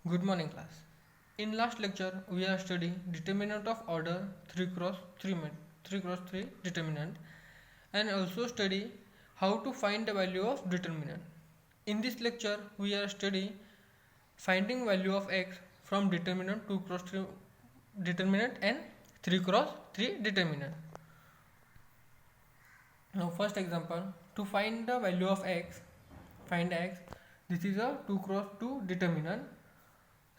Good morning, class. In last lecture, we are studying determinant of order 3 cross 3 3 cross 3 determinant, and also study how to find the value of determinant. In this lecture, we are studying finding value of x from determinant 2 cross 3 determinant and 3 cross 3 determinant. Now, first example, to find the value of x, find x. This is a 2 cross 2 determinant.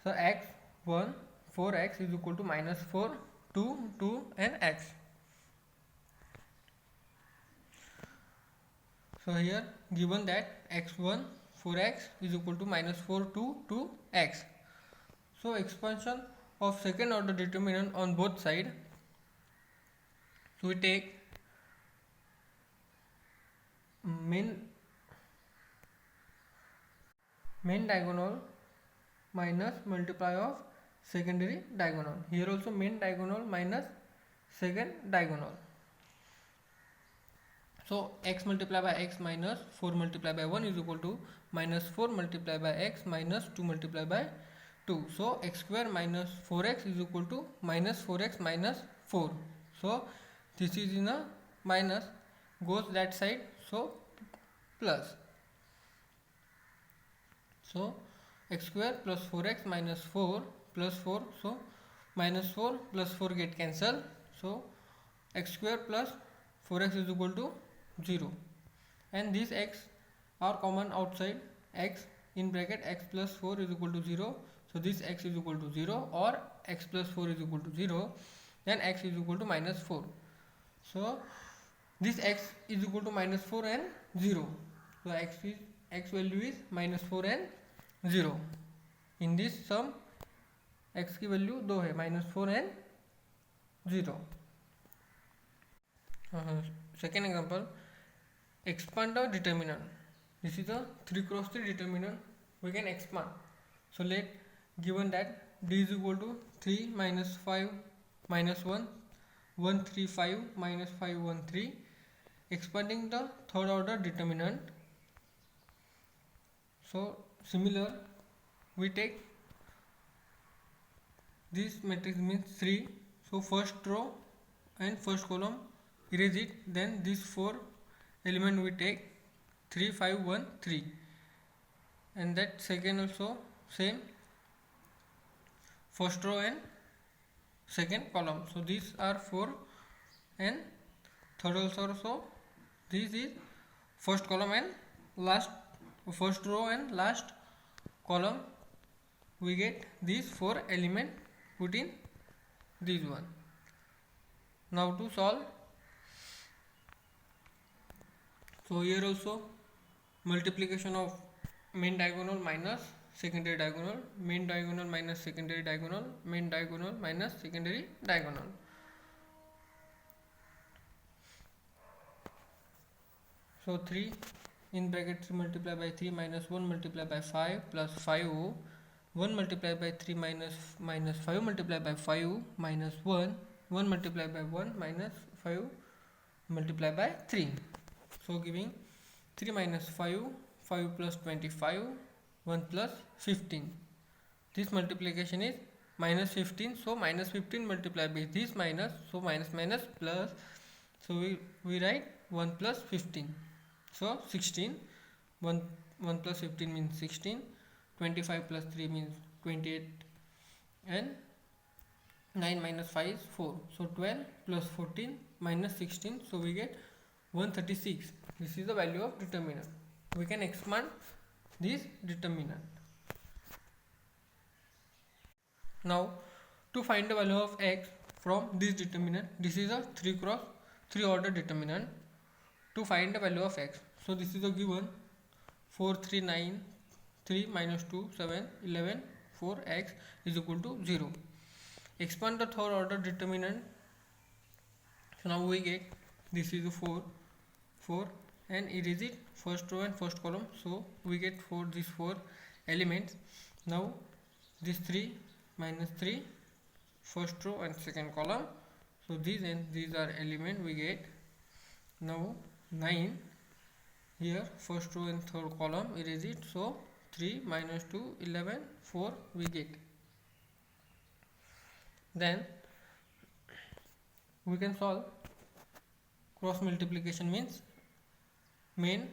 So x 1 4x is equal to minus 4 2 2 and x. So here given that x1 4x is equal to minus 4 2 2 x. So expansion of second order determinant on both sides. So we take main diagonal minus multiply of secondary diagonal. Here also main diagonal minus second diagonal. So x multiplied by x minus 4 multiplied by 1 is equal to minus 4 multiplied by x minus 2 multiplied by 2. So x square minus 4x is equal to minus 4x minus 4. So this is in a minus, goes that side, so plus. So x square plus 4x minus 4 plus 4, so minus 4 plus 4 get cancelled. So x square plus 4x is equal to 0, and these x are common outside. X in bracket x plus 4 is equal to 0, so this x is equal to 0, or x plus 4 is equal to 0, then x is equal to minus 4. So this x is equal to minus 4 and 0. So x value is minus 4 and 0. In this sum x की value 2 है, minus 4 and 0. Second example, expand the determinant. This is a 3 cross 3 determinant. We can expand. So let given that d is equal to 3 minus 5 minus 1 1 3 5 minus 5 1 3. Expanding the third order determinant. So similar, we take this matrix means 3. So first row and first column erase it, then this 4 element we take 3 5 1 3, and that second also same, first row and second column. So these are 4, and third also this is first column and last, first row and last column. We get these 4 element put in this one. Now to solve. So here also multiplication of main diagonal minus secondary diagonal, main diagonal minus secondary diagonal, main diagonal minus secondary diagonal. So 3 in bracket 3 multiplied by 3 minus 1 multiplied by 5 plus 5, 1 multiplied by 3 minus 5 multiplied by 5 minus 1 multiplied by 1 minus 5 multiplied by 3. So giving 3 minus 5 plus 25 1 plus 15. This multiplication is minus 15, so minus 15 multiplied by this minus, so minus minus plus, so we write 1 plus 15, so 16. 1 plus 15 means 16, 25 plus 3 means 28, and 9 minus 5 is 4, so 12 plus 14 minus 16, so we get 136. This is the value of determinant. We can expand this determinant. Now to find the value of x from this determinant, this is a 3 cross 3 order determinant. To find the value of x, so this is a given 4 3 9 3 minus 2 7 11 4 x is equal to 0. Expand the third order determinant. So now we get this is a 4 and erase it, first row and first column, so we get these 4 elements. Now this 3 minus 3 first row and second column, so these and these are element we get. Now 9 here, first row and third column, erase it, so 3 minus 2 11 4 we get. Then we can solve cross multiplication, means main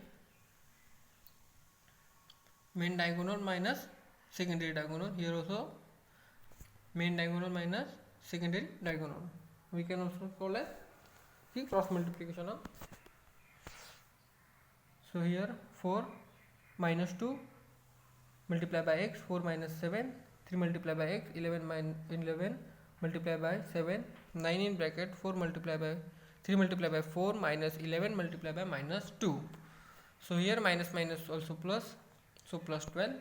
diagonal minus secondary diagonal. Here also main diagonal minus secondary diagonal. We can also call as the cross multiplication of. So here 4 minus 2 multiplied by x, 4 minus 7, 3 multiplied by x, 11 multiplied by 7, 9 in bracket, 4 multiplied by 3 multiplied by 4 minus 11 multiplied by minus 2. So here minus also plus, so plus 12.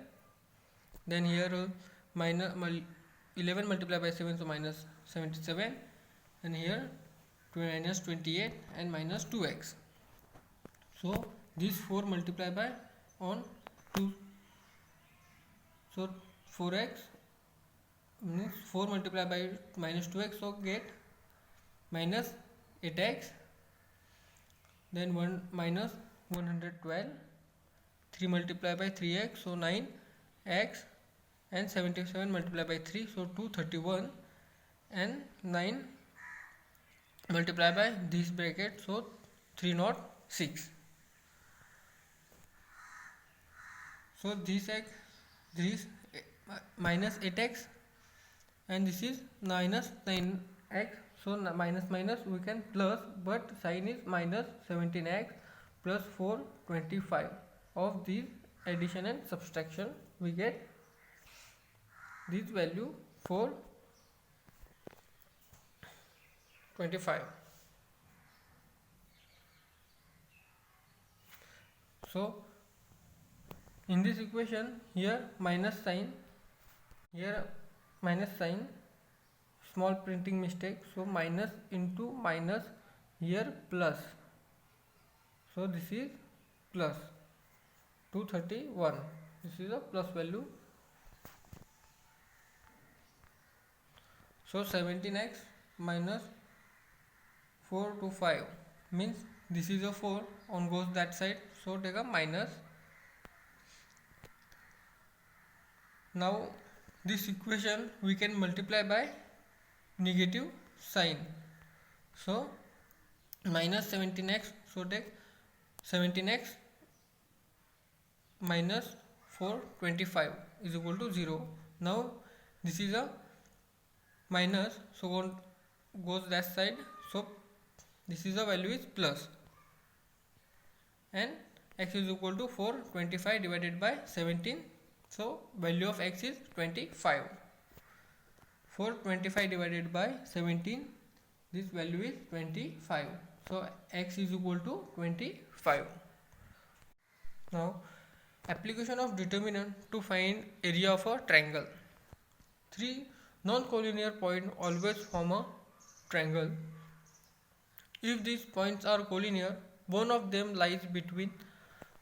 Then here minus 11 multiplied by 7, so minus 77, and here minus 28 and minus 2x. So this 4 multiplied by on 2, so 4x means 4 multiplied by minus 2x, so get minus 8x. Then 1 minus 112, 3 multiplied by 3x, so 9x, and 77 multiplied by 3, so 231, and 9 multiplied by this bracket, so 306. So this minus 8x, and this is minus 9x, so minus we can plus, but sign is minus 17x plus 425. Of these addition and subtraction, we get this value 425. So in this equation, here minus sign, small printing mistake, so minus into minus, here plus, so this is plus 231, this is a plus value. So 17x minus 425 means this is a 4 on goes that side, so take a minus. Now this equation we can multiply by negative sign, so minus 17x, so take 17x minus 425 is equal to 0. Now this is a minus, so goes that side, so this is the value is plus, and x is equal to 425 divided by 17, so value of x is 25. 425 divided by 17, this value is 25, so x is equal to 25. Now application of determinant to find area of a triangle. 3 non-collinear points always form a triangle. If these points are collinear, one of them lies between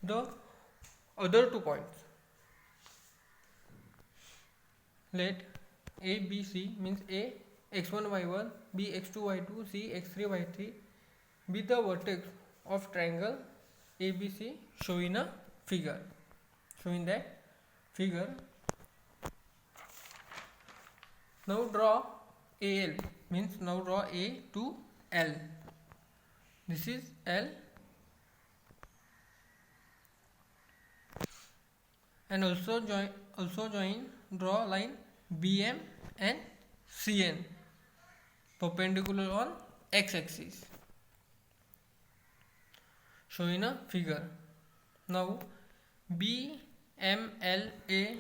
the other 2 points. Let A, B, C means A x1 y1, B x2 y2, C x3 y3 be the vertex of triangle ABC shown in a figure. So in that figure, now draw AL, means now draw A to L. This is L, and also join draw line BM and CN perpendicular on x-axis shown in a figure. Now B, M, L, A,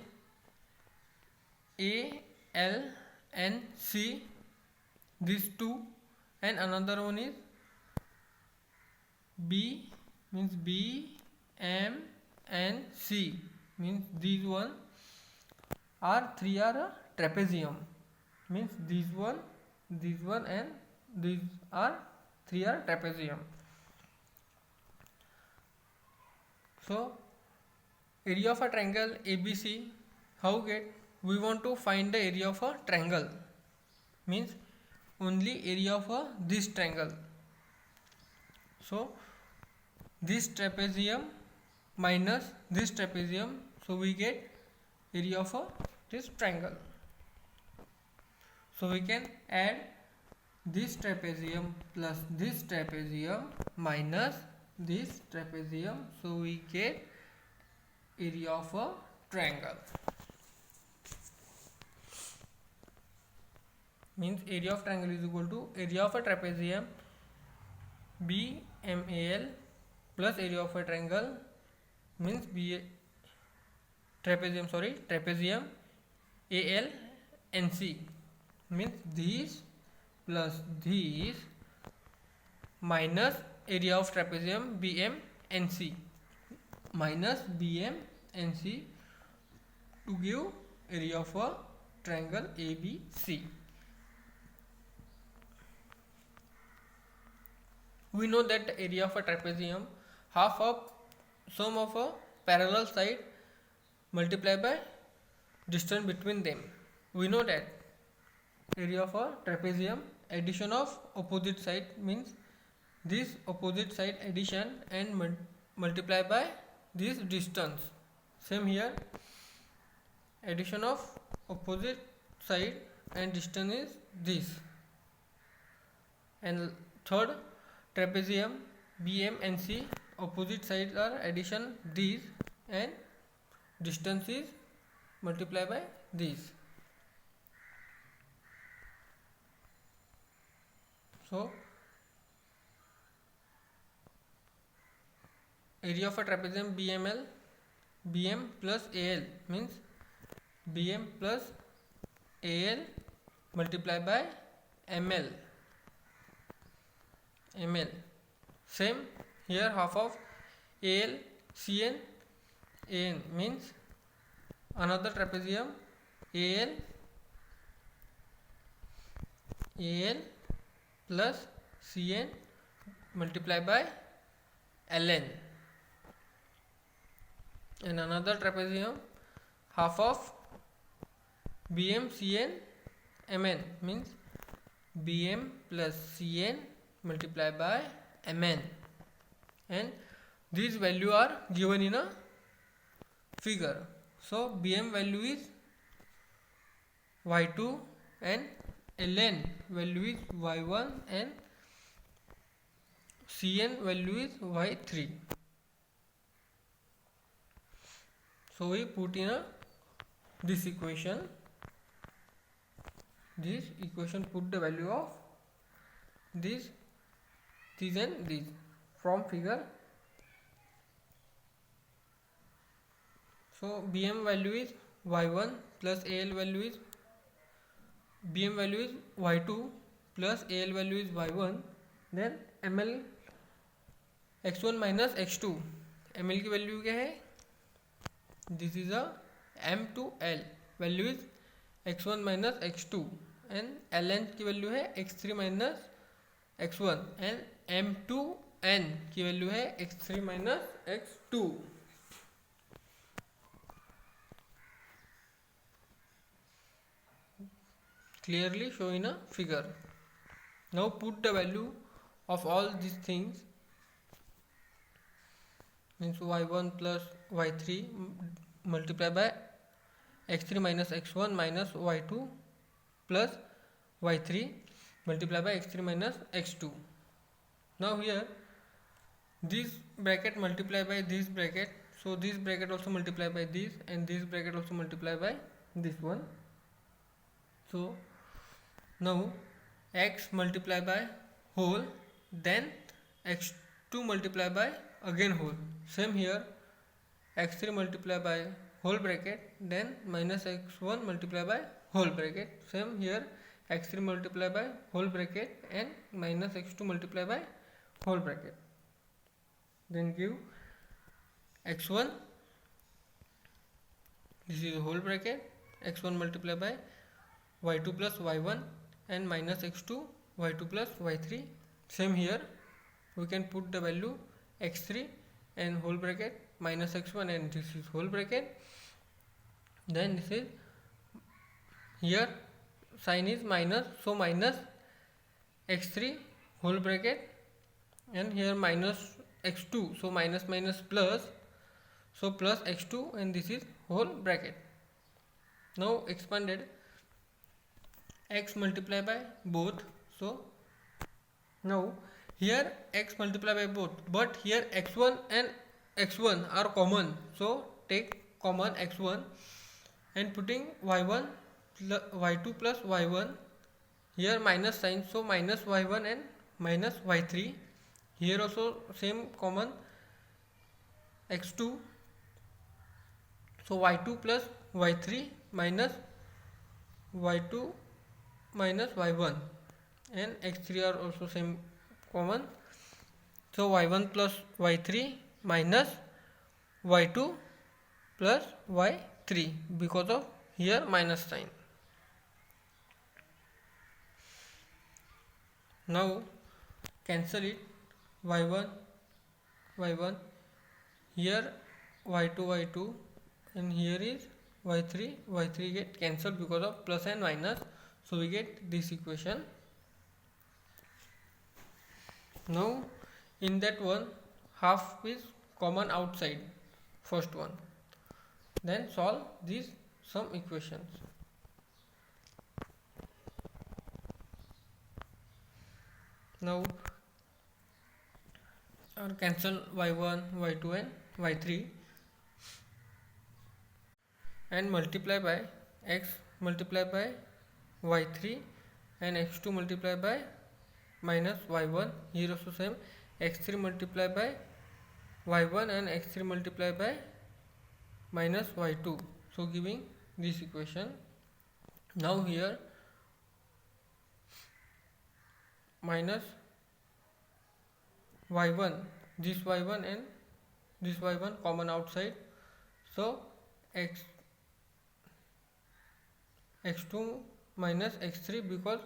L and C, these 2, and another one is B, means B, M and C, means these one are 3 are a trapezium, means these one and these are 3 are trapezium. So area of a triangle ABC, how get? We want to find the area of a triangle, means only area of this triangle. So this trapezium minus this trapezium, so we get area of a this triangle. So we can add this trapezium plus this trapezium minus this trapezium, so we get area of a triangle. Means area of triangle is equal to area of a trapezium BMAL plus area of a triangle means trapezium ALNC means these plus these minus area of trapezium BMNC minus BMNC to give area of a triangle ABC. We know that the area of a trapezium half of sum of a parallel side multiplied by distance between them. We know that area of a trapezium addition of opposite side means this opposite side addition and multiply by this distance. Same here, addition of opposite side and distance is this. And third, trapezium BM and C opposite sides are addition these and distance is multiply by these. So area of a trapezium BM plus AL means BM plus AL multiply by ML. Same here, half of AL CN AN means another trapezium AL plus CN multiply by LN, and another trapezium half of BM CN MN means BM plus CN multiply by MN, and these value are given in a figure. So BM value is Y2 and LN value is Y1 and CN value is Y3. So we put in this equation put the value of these and these from figure. So BM value is Y1 plus AL value is BM value is Y2 plus AL value is Y1, then ML x1 minus x2, ML की value क्या है, this is a M2L value is x1 minus x2 and Ln की value है x3 minus x1 and M2N की value है x3 minus x2. Clearly shown in a figure. Now put the value of all these things means y1 plus y3 multiply by x3 minus x1 minus y2 plus y3 multiply by x3 minus x2. Now here this bracket multiply by this bracket, so this bracket also multiply by this and this bracket also multiply by this one. So now x multiply by whole, then x2 multiply by again whole. Same here, x3 multiply by whole bracket, then minus x1 multiply by whole bracket. Same here, x3 multiply by whole bracket and minus x2 multiply by whole bracket. Then give x1, this is whole bracket, x1 multiply by y2 plus y1 and minus x2 y2 plus y3. Same here, we can put the value x3 and whole bracket minus x1 and this is whole bracket. Then this is here sign is minus, so minus x3 whole bracket and here minus x2, so minus minus plus, so plus x2 and this is whole bracket. Now expanded x multiplied by both. So now here x multiplied by both, but here x1 and x1 are common, so take common x1 and putting y1 y2 plus y1, here minus sign, so minus y1 and minus y3. Here also same common x2, so y2 plus y3 minus y2 minus y1, and x3 are also same common, so y1 plus y3 minus y2 plus y3, because of here minus sign. Now cancel it, y1 y1, here y2 y2, and here is y3 y3 get cancelled because of plus and minus, so we get this equation. Now in that one, half is common outside first one, then solve these some equations. Now or cancel y1 y2 and y3 and multiply by x multiply by y3 and x2 multiply by minus y1, here also same x3 multiply by y1 and x3 multiply by minus y2, so giving this equation. Now here minus y1, this y1 and this y1 common outside, so x2 minus x3, because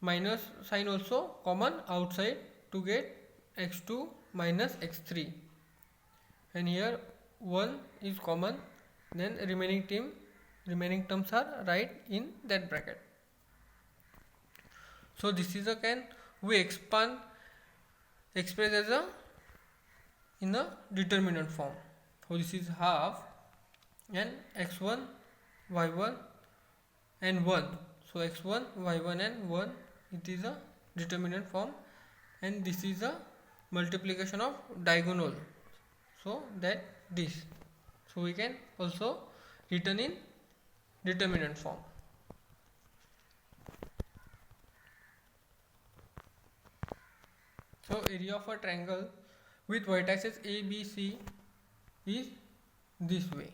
minus sign also common outside to get x2 minus x3, and here 1 is common, then remaining terms are right in that bracket. So this is again we express as a in a determinant form. So this is half and x1 y1 and 1, so x1 y1 and 1, it is a determinant form, and this is a multiplication of diagonal, so that this, so we can also written in determinant form. So area of a triangle with vertices A, B, C is this way.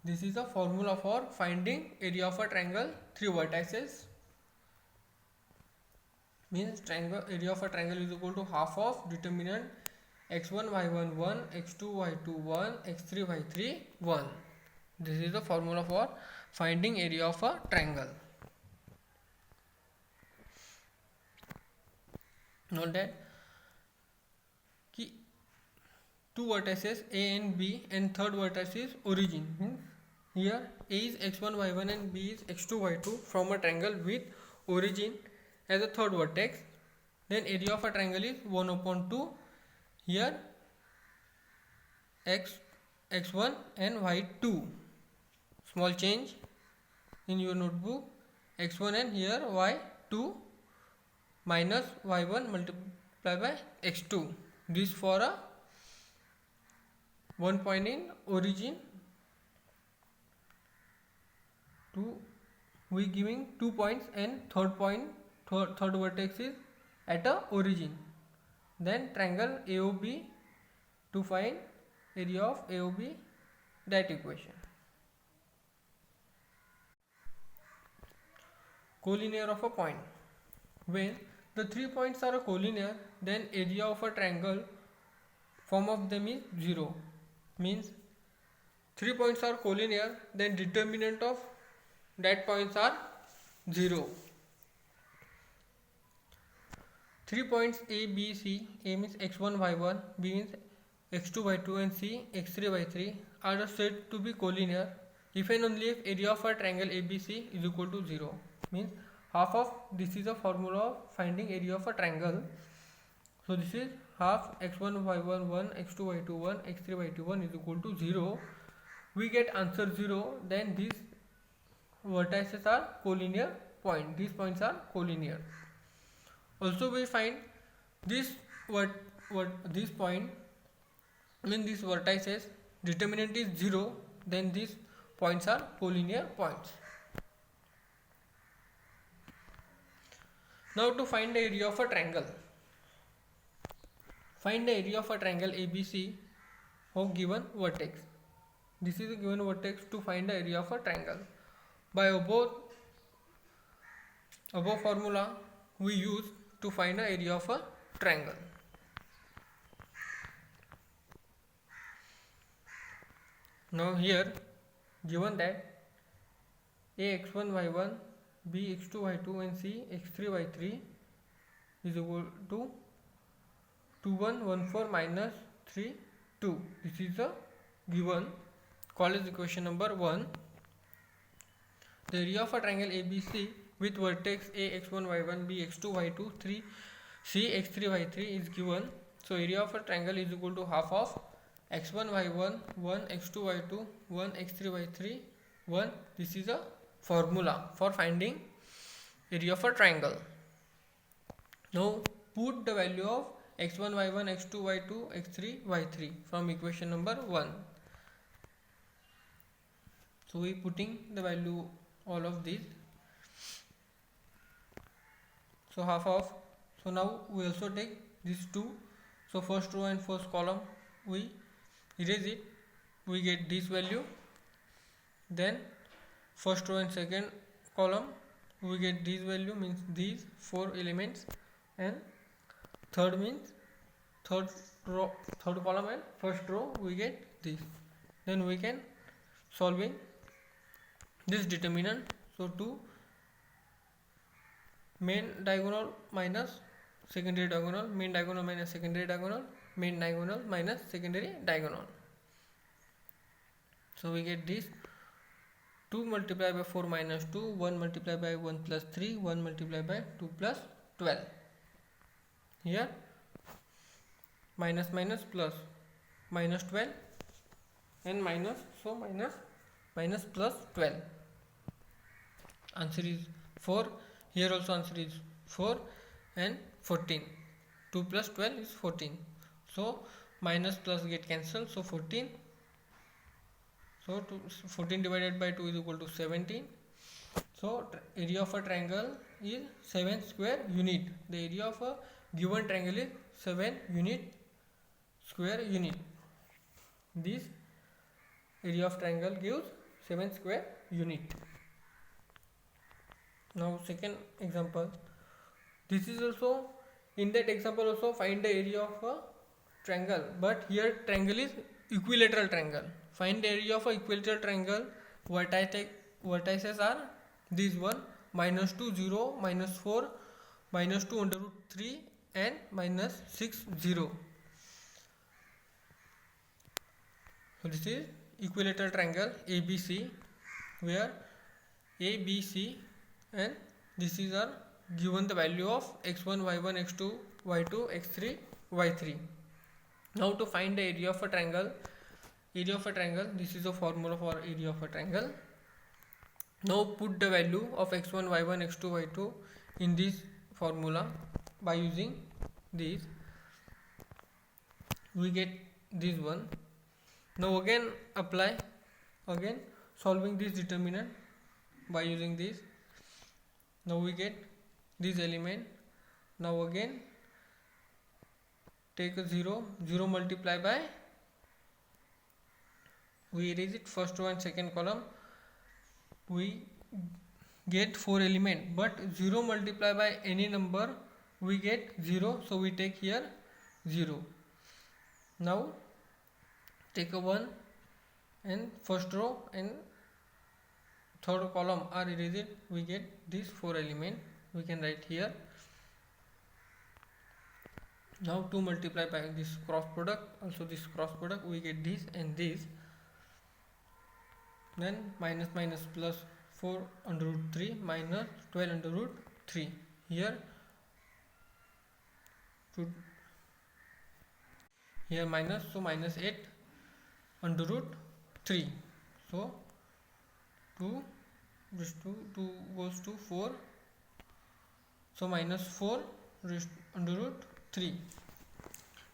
This is the formula for finding area of a triangle. 3 vertices means triangle area of a triangle is equal to half of determinant x1 y1 1, x2 y2 1, x3 y3 1. This is the formula for finding area of a triangle. Note that ki 2 vertices A and B and third vertex is origin. Here A is x1 y1 and B is x2 y2 from a triangle with origin as a third vertex. Then area of a triangle is 1 upon 2. Here x1 and y2. Small change in your notebook. x1 and here y2 minus y1 multiplied by x2. This for a 1 point in origin. We giving 2 points and third vertex is at a origin. Then triangle AOB to find area of AOB, that equation. Collinear of a point. When the 3 points are collinear, then area of a triangle form of them is 0. Means 3 points are collinear, then determinant of that points are 0. 3 points A, B, C, A means x1, y1, B means x2, y2 and C, x3, y3 are said to be collinear if and only if area of a triangle ABC is equal to 0. Means half of this is a formula of finding area of a triangle. So this is half x1, y1 1, x2, y2 1, x3, y2 1 is equal to 0 we get answer 0, then these vertices are collinear point. These points are collinear. Also we find this this point, when these vertices determinant is 0, then these points are collinear points. Now to find the area of a triangle. Find the area of a triangle ABC of given vertex. This is a given vertex. To find the area of a triangle, by above formula we use to find the area of a triangle. Now here given that a x1 y1, b x2 y2 and c x3 y3 is equal to 2 1 1 4 minus 3 2. This is the given Cauchy's equation number 1. The area of a triangle ABC with vertex a x1 y1, b x2 y2, 3 c x3 y3 is given. So area of a triangle is equal to half of x1 y1 1 x2 y2 1 x3 y3 1. This is a formula for finding area of a triangle. Now put the value of x1 y1 x2 y2 x3 y3 from equation number 1. So we putting the value all of these. So half of, so now we also take these two. So first row and first column we erase it, we get this value. Then first row and second column we get this value, means these 4 elements, and third means third column and first row we get this. Then we can solving this determinant. So 2 main diagonal minus secondary diagonal, main diagonal minus secondary diagonal, main diagonal minus secondary diagonal. So we get this 2 multiplied by 4 minus 2, 1 multiplied by 1 plus 3, 1 multiplied by 2 plus 12. Here minus minus plus, minus 12 and minus, so minus plus 12. Answer is 4. Here also answer is 4 and 14. 2 plus 12 is 14. So minus plus get cancelled, so 14. So 14 divided by 2 is equal to 17. So area of a triangle is 7 square unit. The area of a given triangle is 7 square unit. This area of triangle gives 7 square unit. Now second example. This is also, in that example also find the area of a triangle, but here triangle is equilateral triangle. Find the area of a equilateral triangle. Vertices are these one, minus 2 0, minus 4, minus 2 under root 3 and minus 6 0. So this is equilateral triangle ABC, where ABC and this is are given the value of x1 y1 x2 y2 x3 y3. Now to find the area of a triangle, this is a formula for area of a triangle. Now put the value of x1 y1 x2 y2 in this formula. By using this we get this one. Now again apply, again solving this determinant by using this. Now we get this element. Now again take a 0 multiply by, we erase it, first row and second column we get 4 element, but 0 multiply by any number we get 0, so we take here 0. Now take a 1 and first row and third column are erased, we get this 4 element, we can write here. Now 2 multiply by this cross product, also this cross product, we get this and this. Then minus minus plus 4 under root 3 minus 12 under root 3. Here minus, so minus 8 under root 3. So 2 raised to 2 goes to 4, so -4 under root 3.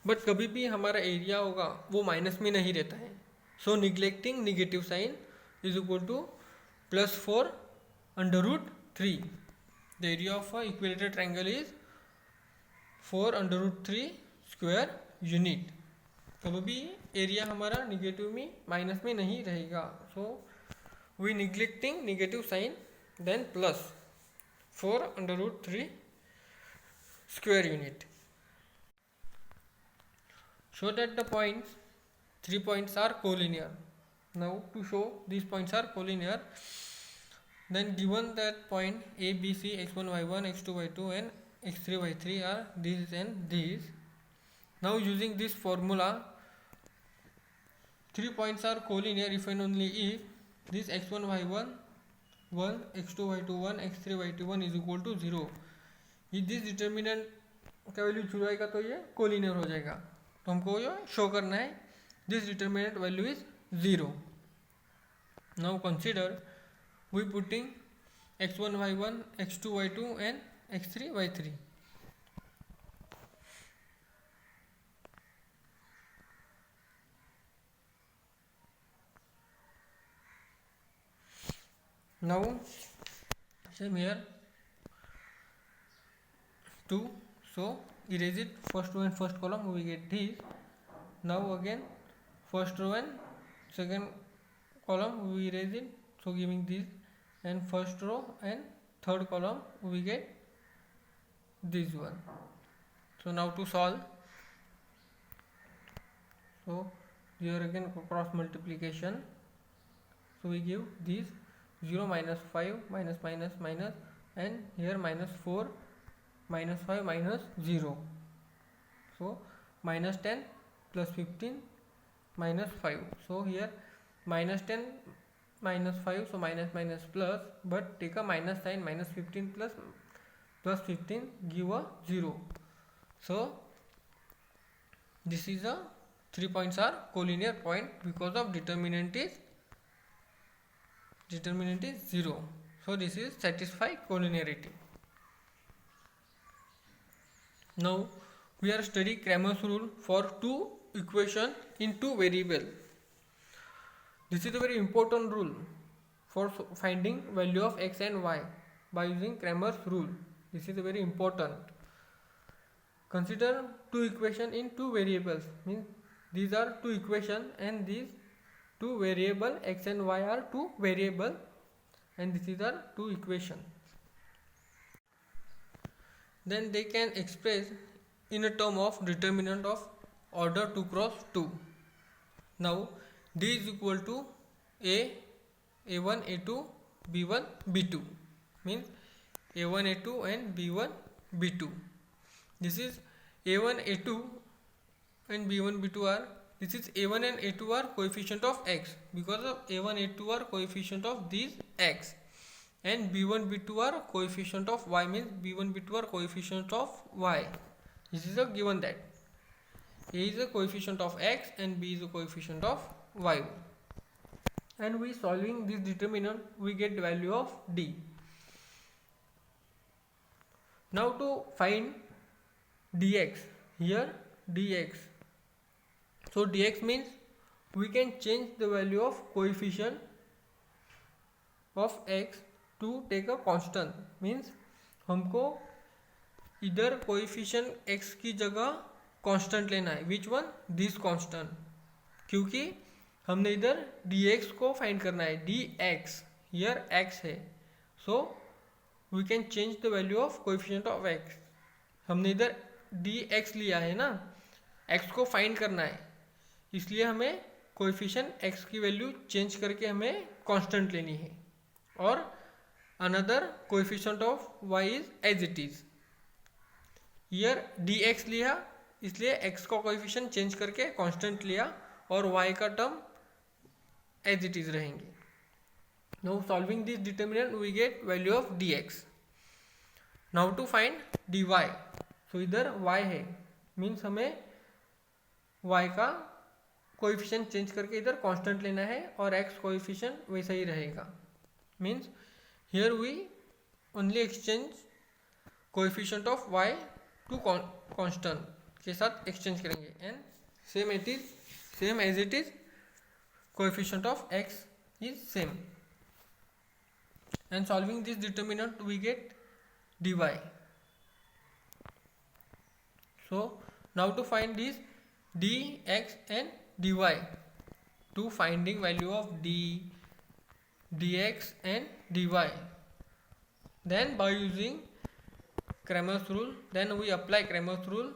But कभी भी हमारा area होगा वो minus में नहीं रहता है. So neglecting negative sign is equal to +4 under root 3. The area of a equilateral triangle is 4 under root 3 square unit. कभी भी एरिया हमारा निगेटिव में माइनस में नहीं रहेगा. So we neglecting negative sign, then +4 under root 3 square unit. Show that the points, 3 points are collinear. Now to show these points are collinear, then given that point A, B, C, x1, y1, x2, y2 and x3, y3 are these and these. Now using this formula, 3 points are collinear if and only if this x1, y1 1, x2, y2 1, x3, y2 1 is equal to 0. ये this determinant का value 0 आएगा तो ये collinear हो जाएगा. तो हमको ये शो करना है this determinant value is 0. Now consider we putting x1, y1, x2, y2 and x3, y3. Now same here 2, so erase it, first row and first column we get this. Now again first row and second column we erase it, so giving this, and first row and third column we get this one. So now to solve, so here again cross multiplication, so we give this 0 minus 5 minus minus minus, and here -4 -5 -0, so -10 plus 15 -5. So here -10 -5, so minus minus plus, but take a minus sign, -15 plus 15 give a 0. So this is a 3 points are collinear point because of determinant is 0. So this is satisfy collinearity. Now we are studying Cramer's rule for two equation in two variable. This is a very important rule for finding value of x and y by using Cramer's rule. This is a very important. Consider two equation in two variables, means these are two equation and these two variable x and y are two variable, and this is our two equation. Then they can express in a term of determinant of order 2 cross 2. Now D is equal to A1, A2, B1, B2, means A1, A2 and B1, B2. This is A1, A2 and B1, B2 are, this is A1 and A2 are coefficient of x, because of A1, A2 are coefficient of these x, and B1, B2 are coefficient of y, means B1, B2 are coefficient of y. This is a given that A is a coefficient of x and B is a coefficient of y, and we solving this determinant we get the value of D. Now to find dx, here dx, so dx means we can change the value of coefficient of x to take a constant, means हमको इधर coefficient x की जगह constant लेना है. Which one? This constant, क्योंकि हमने इधर dx को फाइंड करना है. dx हियर x है, so we can change the value of coefficient of x. हमने इधर dx लिया है ना, x को फाइंड करना है, इसलिए हमें कोएफिशिएंट x की वैल्यू चेंज करके हमें कांस्टेंट लेनी है, और another coefficient of y is as it is. Here dx लिया, इसलिए x का कोएफिशिएंट चेंज करके कांस्टेंट लिया, और y का टर्म एज इट इज रहेंगे. Now solving this determinant we get value of dx. Now to find dy, so इधर y है, मीन्स हमें y का कोएफिशिएंट चेंज करके इधर कांस्टेंट लेना है और x कोएफिशिएंट वैसा ही रहेगा. Means here we only exchange coefficient of y to constant के साथ एक्सचेंज करेंगे and same as it is coefficient of x is same, and solving this determinant we get dy. So now to find this dx and dy, to finding value of dx and dy, then by using Cramer's rule, then we apply Cramer's rule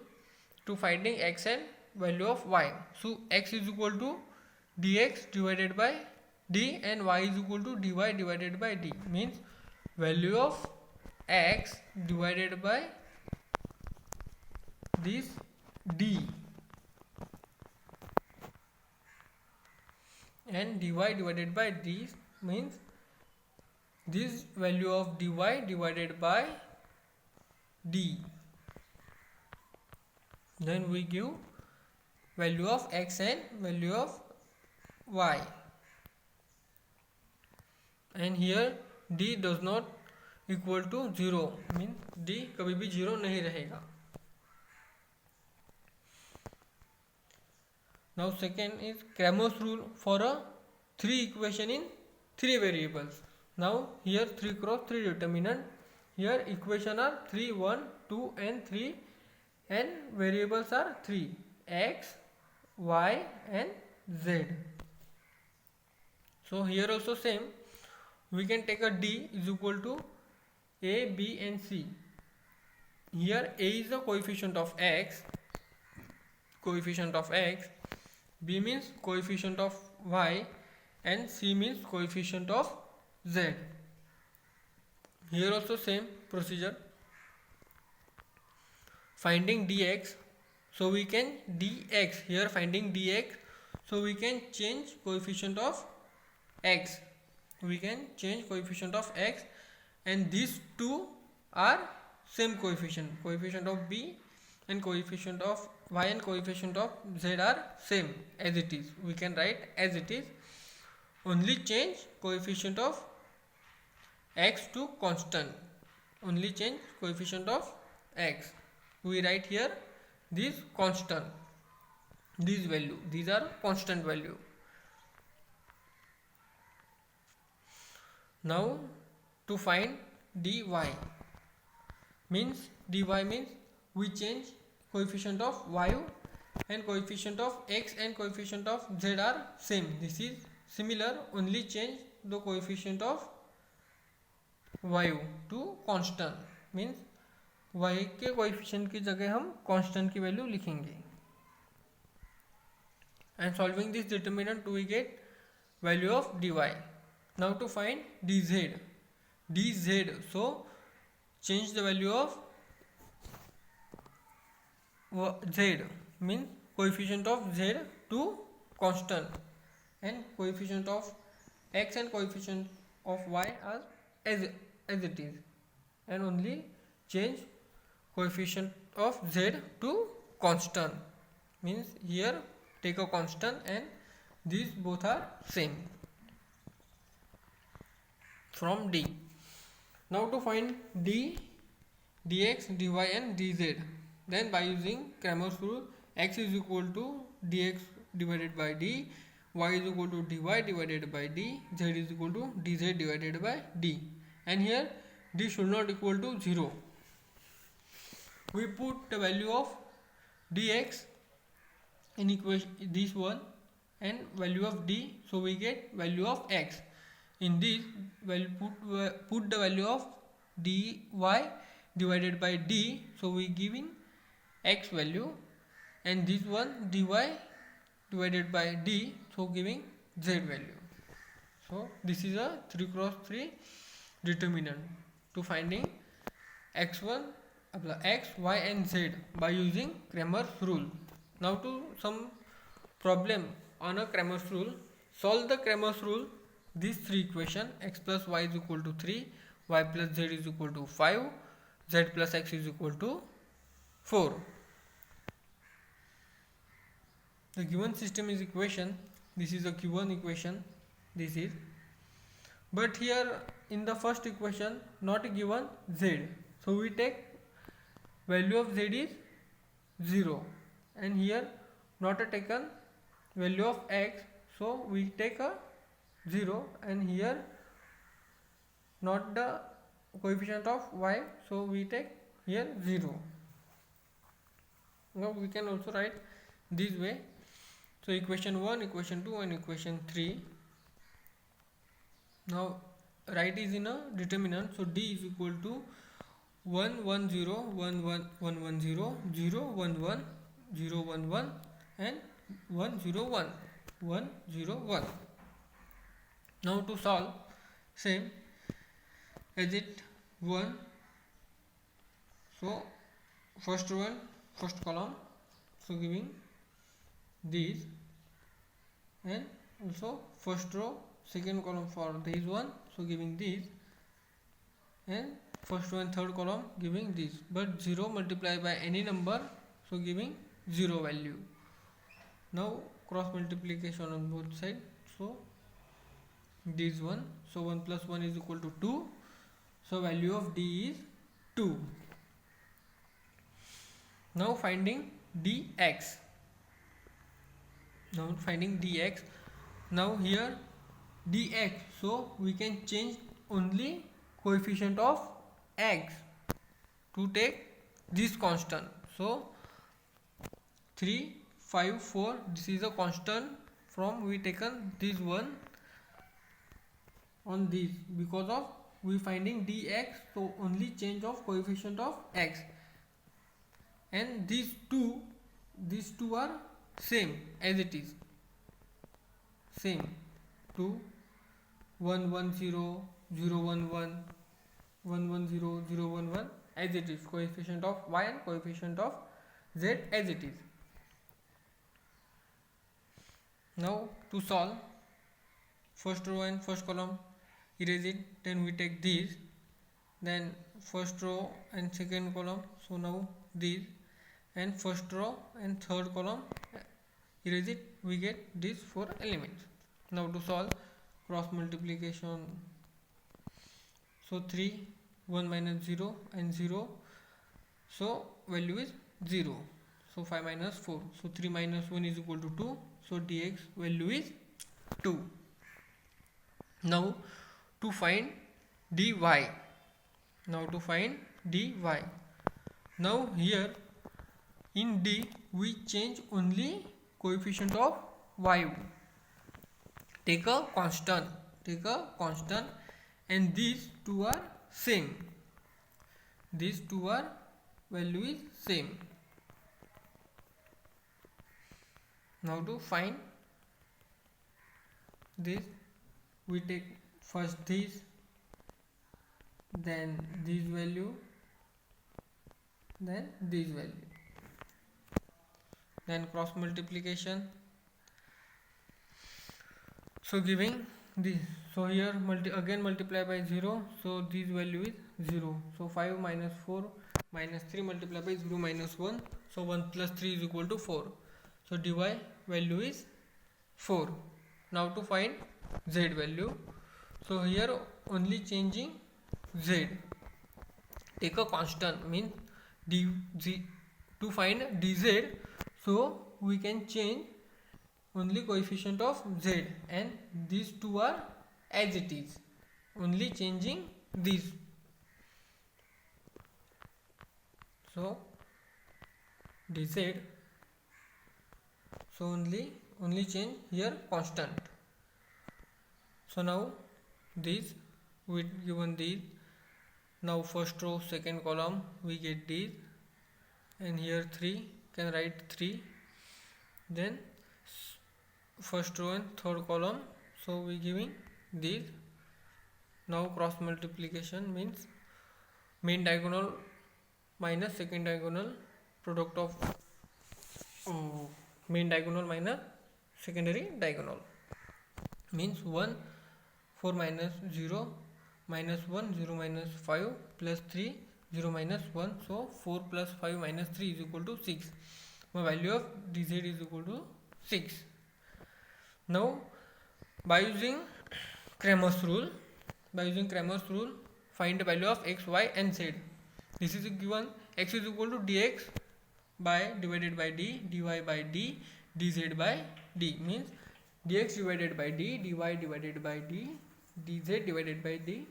to finding x and value of y. So x is equal to dx divided by d and y is equal to dy divided by d, means value of x divided by this d and dy divided by d means this value of dy divided by d. Then we give value of x and value of y, and here d does not equal to 0, means d कभी भी 0 नहीं रहेगा. Now second is Cramer's rule for a 3 equation in 3 variables. Now here 3 cross 3 determinant, here equation are 3, 1, 2 and 3 and variables are 3, x, y and z. So here also same, we can take a d is equal to a, b and c. Here a is the coefficient of x, b means coefficient of y and c means coefficient of z. Here also same procedure. Finding dx, so we can dx, here finding dx, so we can change coefficient of x, and these two are same coefficient of b and coefficient of y and coefficient of z are same as it is, we can write as it is, only change coefficient of x to constant, we write here this constant, these are constant value. Now to find dy means we change coefficient of y and coefficient of x and coefficient of z are same, this is similar, only change the coefficient of y to constant, means y के coefficient की जगह हम constant की value लिखेंगे. And solving this determinant we get value of dy. Now to find dz, so change the value of z, means coefficient of z to constant and coefficient of x and coefficient of y are as it is, and only change coefficient of z to constant, means here take a constant and these both are same from d. Now to find dx, dy and dz, then by using Cramer's rule, x is equal to dx divided by d, y is equal to dy divided by d, z is equal to dz divided by d, and here d should not equal to 0. We put the value of dx in equation this one and value of d, so we get value of x. In this put the value of dy divided by d, so we giving x value, and this one dy divided by d, so giving z value. So this is a 3 cross 3 determinant to finding x1, x, y and z by using Cramer's rule. Now to some problem on a Cramer's rule. Solve the Cramer's rule, these 3 equation, x plus y is equal to 3, y plus z is equal to 5, z plus x is equal to 4. the given system is equation. This is a given equation, this is, but here in the first equation not given z, so we take value of z is 0, and here not a taken value of x, so we take a 0, and here not the coefficient of y, so we take here 0. Now we can also write this way. So equation 1, equation 2 and equation 3. Now write is in a determinant, so d is equal to 1 1 0 1 1 1 1 0 0 1 1 0 1 1 and 1 0 1 1 0 1. Now to solve, same as it 1, so first column, so giving these, and also first row second column for this one, so giving these, and first row and third column giving this, but 0 multiplied by any number, so giving 0 value. Now cross multiplication on both sides, so this one, so 1 plus 1 is equal to 2, so value of d is 2. Now finding dx. Now here dx, so we can change only coefficient of x to take this constant. So 3 5 4, this is a constant, from we taken this one on this, because of we finding dx, so only change of coefficient of x, and these two are same as it is, same 2 1 1 0 0 1 1 1 1 0 0 1 1 as it is, coefficient of y and coefficient of z as it is. Now to solve, first row and first column erase it, then we take these, then first row and second column, so now these, and first row and third column erase it, we get these 4 elements. Now to solve, cross multiplication, so 3 1 minus 0 and 0, so value is 0, so 5 minus 4, so 3 minus 1 is equal to 2, so dx value is 2. Now to find dy. Now here in d we change only coefficient of y, take a constant, and these two are same, value is same. Now to find this, we take first this, then this value, then this value, then cross multiplication, so giving this, so here again multiply by 0, so this value is 0, so 5 minus 4 minus 3 multiply by 0 minus 1, so 1 plus 3 is equal to 4, so dy value is 4. Now to find z value, so here only changing z, take a constant, means to find dz, so we can change only coefficient of z, and these two are as it is, only changing these, so dz, so only change here constant. So now these we given these, now first row second column we get these, and here 3, can write 3, then first row and third column, so we giving these. Now cross multiplication means main diagonal minus second diagonal, product of main diagonal minus secondary diagonal, means 1 4 minus 0 minus 1 0 minus 5 plus 3 0 minus 1, so 4 plus 5 minus 3 is equal to 6. My value of dz is equal to 6. Now by using Cramer's rule, find the value of x, y and z. This is given: x is equal to dx by divided by d, dy by d, dz by d. Means dx divided by d, dy divided by d, dz divided by d.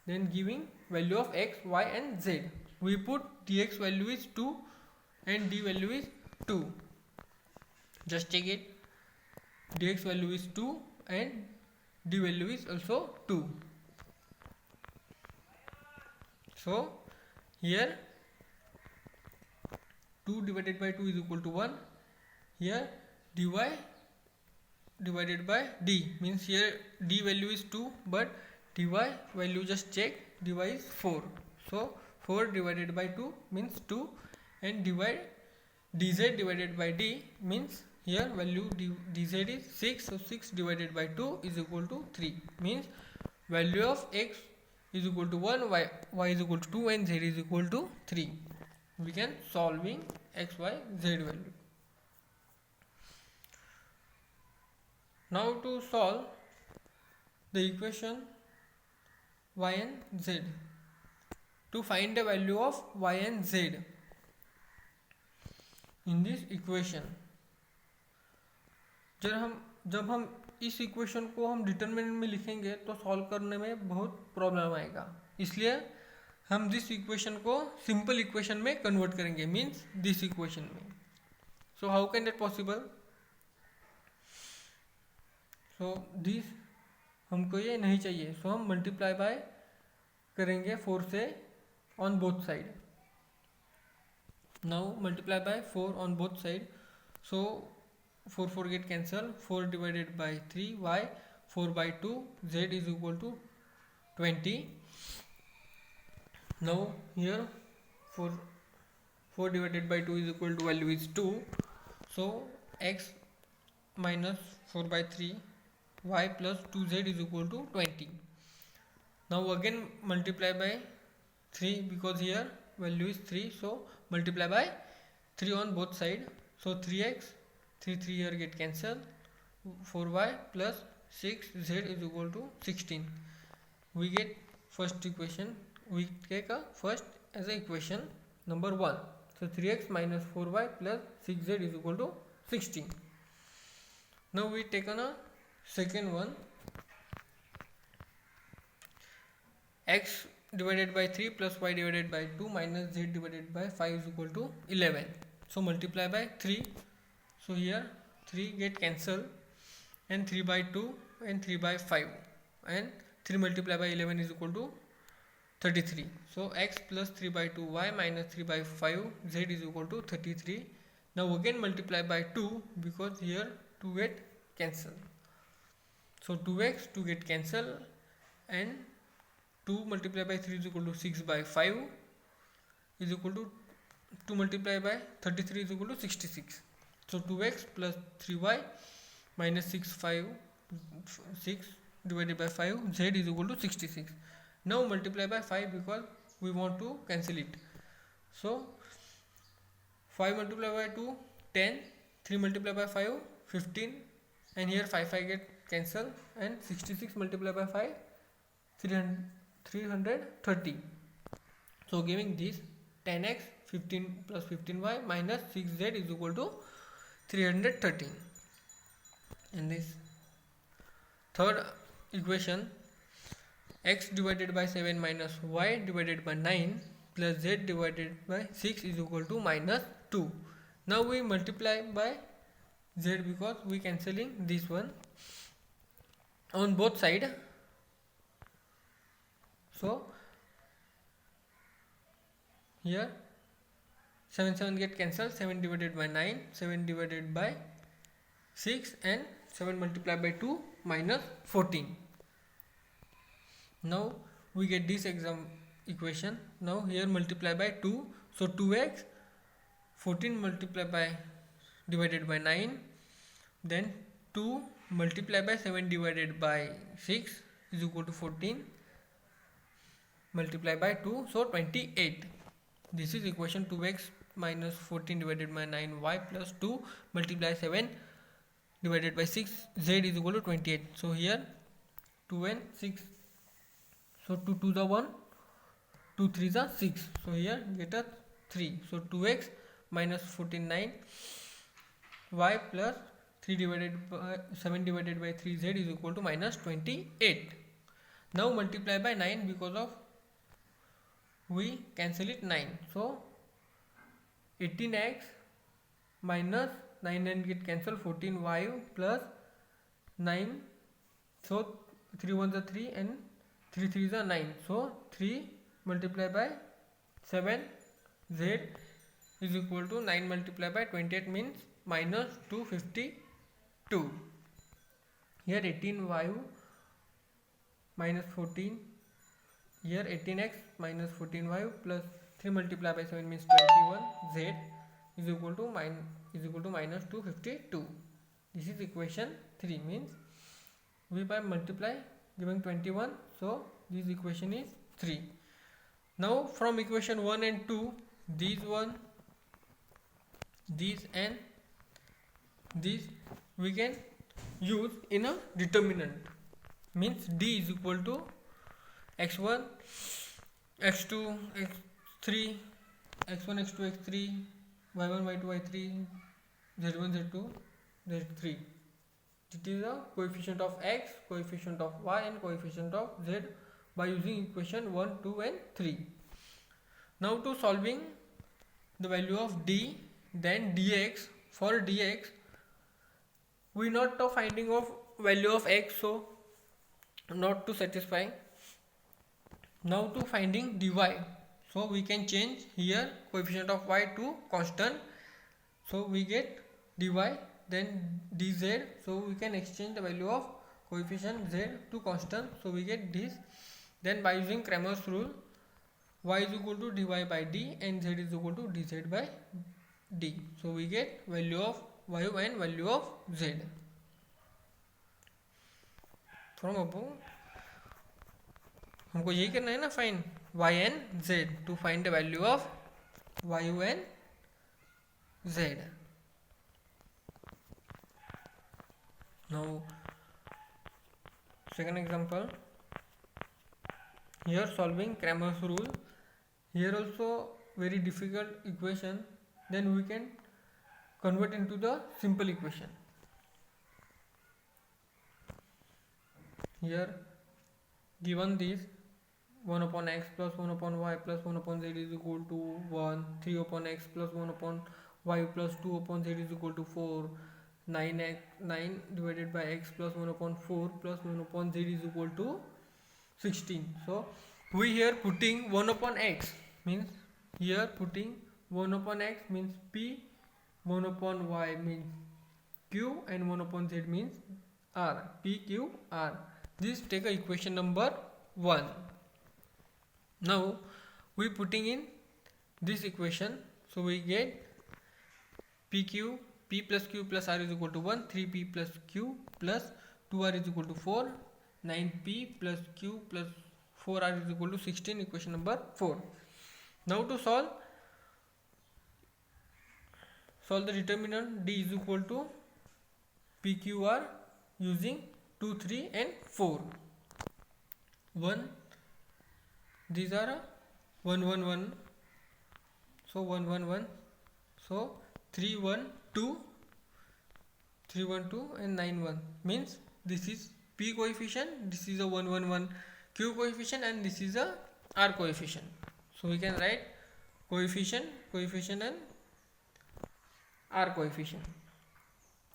Then giving value of x, y and z. We put dx value is 2 and d value is 2. Just check it. Dx value is 2 and d value is also 2. So here 2 divided by 2 is equal to 1. Here dy divided by d, means here d value is 2 but dy value, just check, dy is 4. So 4 divided by 2 means 2, and dz divided by d means here value dz is 6. So 6 divided by 2 is equal to 3. Means value of x is equal to 1, y is equal to 2 and z is equal to 3. We can solving x, y, z value. Now to solve the equation y and z. To find the value of y and z in this equation, जब हम इस equation को हम determinant में लिखेंगे तो solve करने में बहुत प्रॉब्लम आएगा, इसलिए हम दिस इक्वेशन को सिंपल इक्वेशन में कन्वर्ट करेंगे, मीन्स दिस इक्वेशन में. So how can that possible? So this हमको ये नहीं चाहिए, सो हम मल्टीप्लाई बाय करेंगे 4 से on both side. Now multiply by 4 on both side. So 4 get cancel. 4 divided by 3 y, 4 by 2 z is equal to 20. Now here 4 divided by 2 is equal to value is 2. So x minus 4 by 3 y plus 2z is equal to 20. Now again multiply by 3 because here value is 3. So multiply by 3 on both side. So 3x, 3 here get cancelled. 4y plus 6z is equal to 16. We get first equation. We take a first as a equation number 1. So 3x minus 4y plus 6z is equal to 16. Now we take on a second one. X divided by 3 plus y divided by 2 minus z divided by 5 is equal to 11. So multiply by 3. So here 3 get cancelled and 3 by 2 and 3 by 5, and 3 multiplied by 11 is equal to 33. So x plus 3 by 2 y minus 3 by 5 z is equal to 33. Now again multiply by 2 because here 2 get cancelled. So 2x 2 get cancelled and 2 multiplied by 3 is equal to 6 by 5 is equal to 2 multiplied by 33 is equal to 66. So 2x plus 3y minus 6 divided by 5 z is equal to 66. Now multiply by 5 because we want to cancel it. So 5 multiplied by 2 10, 3 multiplied by 5 15, and here 5 get cancelled, and 66 multiplied by 5 330. So giving this 10x 15 plus 15y minus 6z is equal to 313. In this third equation, x divided by 7 minus y divided by 9 plus z divided by 6 is equal to minus 2. Now we multiply by z because we cancelling this one on both side. So here 7 get cancelled, 7 divided by 9, 7 divided by 6, and 7 multiplied by 2 minus 14. Now we get this equation. Now here multiply by 2. So 2x 14 multiplied by divided by 9, then 2 multiplied by 7 divided by 6 is equal to 14 multiplied by 2, so 28. This is equation 2x minus 14 divided by 9 y plus 2 multiply 7 divided by 6 z is equal to 28. So here 2 and 6, so 2 to the 1, 2 3 the 6, so here get a 3. So 2x minus 49 y plus 3 divided by 7 divided by 3z is equal to minus 28. Now multiply by 9 because of we cancel it 9. So 18x minus 9 and get cancel 14y plus 9. So 3 1 is 3 and 3 3 is 9. So 3 multiplied by 7 z is equal to 9 multiplied by 28 means minus 252. Here 18y minus 14, here 18x minus 14y plus 3 multiplied by 7 means 21 z is equal to minus 252. This is equation 3, means we by multiply giving 21, so this equation is 3. Now from equation 1 and 2, these and these we can use in a determinant, means d is equal to x1 x2 x3 x1 x2 x3 y1 y2 y3 z1 z2 z3. It is a coefficient of x, coefficient of y and coefficient of z by using equation 1, 2 and 3. Now to solving the value of d, then dx. For dx we not the finding of value of x, so not to satisfy. Now to finding dy, so we can change here coefficient of y to constant, so we get dy, then dz, so we can exchange the value of coefficient z to constant, so we get this. Then by using Cramer's rule, y is equal to dy by d and z is equal to dz by d, so we get value of y and value of z. From above हमको यही करना है ना, find y and z, to find the value of y and z. Now second example, here solving Cramer's rule. Here also very difficult equation, then we can convert into the simple equation. Here given this 1 upon x plus 1 upon y plus 1 upon z is equal to 1, 3 upon x plus 1 upon y plus 2 upon z is equal to 4, 9 divided by x plus 1 upon 4 plus 1 upon z is equal to 16. So we here putting 1 upon x, means here putting 1 upon x means p, 1 upon y means q and 1 upon z means r, p q r. This take a equation number 1. Now we putting in this equation, so we get p plus q plus r is equal to 1, 3p plus q plus 2r is equal to 4, 9p plus q plus 4r is equal to 16, equation number 4. Now to solve the determinant d is equal to pqr using 2, 3 and 4. 1, these are 1 1 1, so 1 1 1, so 3 1 2, 3 1 2 and 9 1, means this is p coefficient, this is a 1 1 1 q coefficient and this is a r coefficient. So we can write coefficient and r coefficient.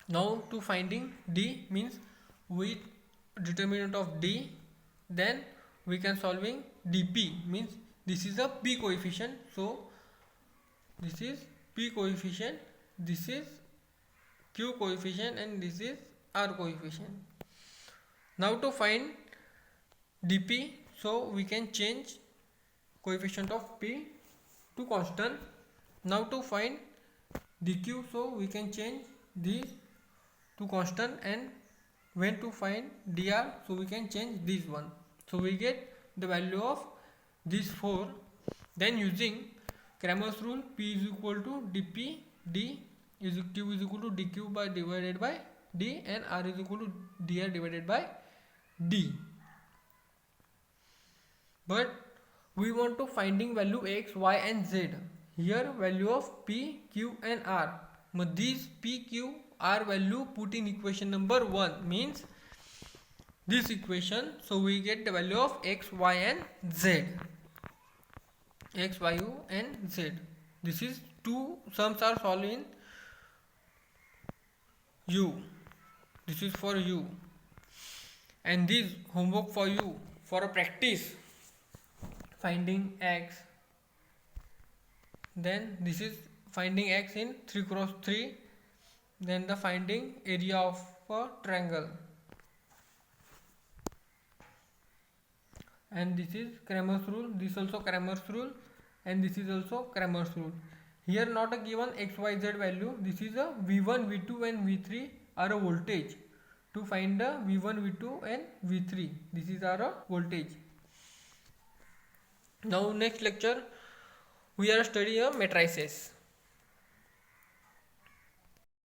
Now to finding d, means with determinant of d, then we can solving dp, means this is a p coefficient, so this is p coefficient, this is q coefficient and this is r coefficient. Now to find dp, so we can change coefficient of p to constant. Now to find dq, so we can change this to constant, and when to find dr, so we can change this one, so we get the value of these 4. Then using Cramer's rule, P is equal to dP, D is Q is equal to dQ by divided by D, and R is equal to dR divided by D. But we want to finding value x, y and z. Here value of P, Q and R. But these P, Q, R value put in equation number 1 means this equation. So we get the value of x, y and z. X, y, and z. This is two sums are solved in U. This is for U. And this homework for you for a practice. Finding x. Then this is finding x in 3 cross 3. Then the finding area of a triangle. And this is Cramer's rule. This also Cramer's rule. And this is also Cramer's rule. Here not a given x, y, z value. This is a V1, V2 and V3 are a voltage. To find the V1, V2 and V3. This is our voltage. Now next lecture we are studying matrices.